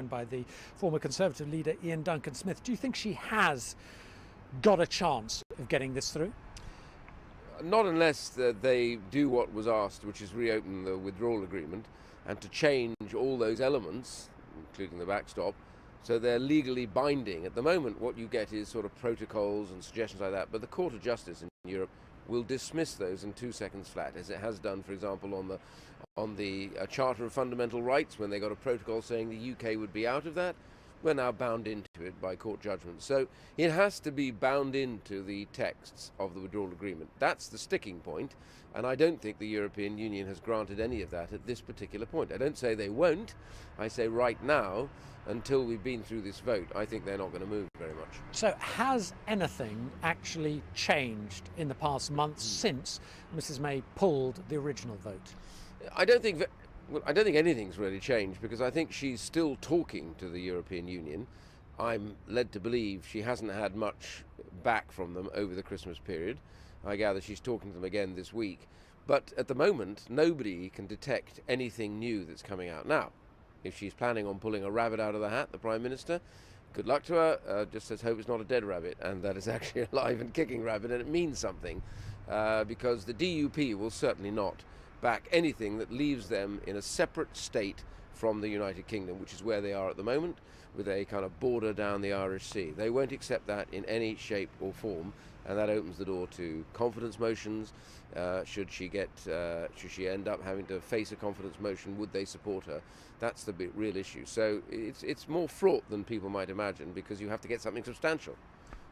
by the former Conservative leader Iain Duncan Smith. Do you think she has got a chance of getting this through? Not unless they do what was asked, which is reopen the withdrawal agreement and to change all those elements, including the backstop, so they're legally binding. At the moment, what you get is sort of protocols and suggestions like that, but the Court of Justice in Europe will dismiss those in 2 seconds flat, as it has done, for example, on the Charter of Fundamental Rights, when they got a protocol saying the UK would be out of that. We're now bound into it by court judgment. So it has to be bound into the texts of the withdrawal agreement. That's the sticking point, and I don't think the European Union has granted any of that at this particular point. I don't say they won't. I say right now, until we've been through this vote, I think they're not going to move very much. So has anything actually changed in the past months since Mrs May pulled the original vote? I don't think anything's really changed, because I think she's still talking to the European Union. I'm led to believe she hasn't had much back from them over the Christmas period. I gather she's talking to them again this week. But at the moment, nobody can detect anything new that's coming out. Now, if she's planning on pulling a rabbit out of the hat, the Prime Minister, good luck to her. Just let's hope it's not a dead rabbit, and that it's actually a live and kicking rabbit, and it means something, because the DUP will certainly not back anything that leaves them in a separate state from the United Kingdom, which is where they are at the moment, with a kind of border down the Irish Sea. They won't accept that in any shape or form, and that opens the door to confidence motions. Should she end up having to face a confidence motion, would they support her? That's the real issue. So it's more fraught than people might imagine, because you have to get something substantial.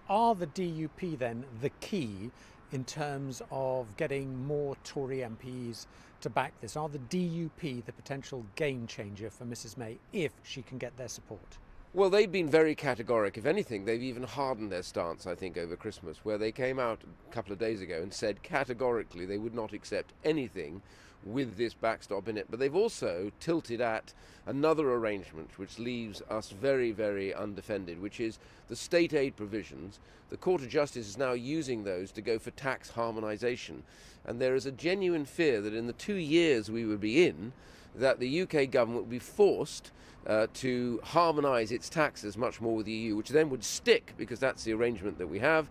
Are the DUP then the key in terms of getting more Tory MPs to back this? Are the DUP the potential game changer for Mrs May if she can get their support? Well, they've been very categoric. If anything, they've even hardened their stance, I think, over Christmas, where they came out a couple of days ago and said categorically they would not accept anything with this backstop in it. But they've also tilted at another arrangement which leaves us very, very undefended, which is the state aid provisions. The Court of Justice is now using those to go for tax harmonisation. And there is a genuine fear that in the 2 years we would be in, that the UK government would be forced to harmonise its taxes much more with the EU, which then would stick, because that's the arrangement that we have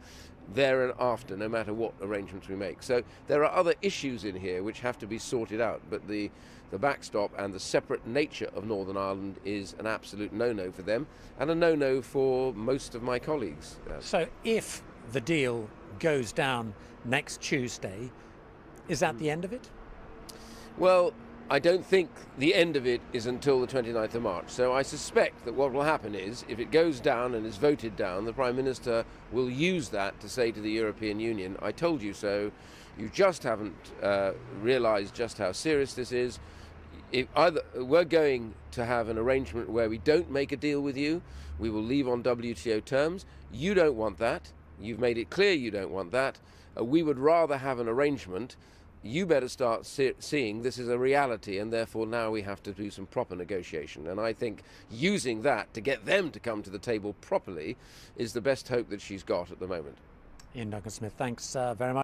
there and after, no matter what arrangements we make. So there are other issues in here which have to be sorted out, but the backstop and the separate nature of Northern Ireland is an absolute no-no for them, and a no-no for most of my colleagues. So if the deal goes down next Tuesday, is that the end of it? Well, I don't think the end of it is until the 29th of March. So I suspect that what will happen is, if it goes down and is voted down, the Prime Minister will use that to say to the European Union, I told you so, you just haven't realised just how serious this is. Either we're going to have an arrangement where we don't make a deal with you, we will leave on WTO terms. You don't want that. You've made it clear you don't want that. We would rather have an arrangement. You better start seeing this is a reality, and therefore now we have to do some proper negotiation. And I think using that to get them to come to the table properly is the best hope that she's got at the moment. Iain Duncan Smith, thanks very much.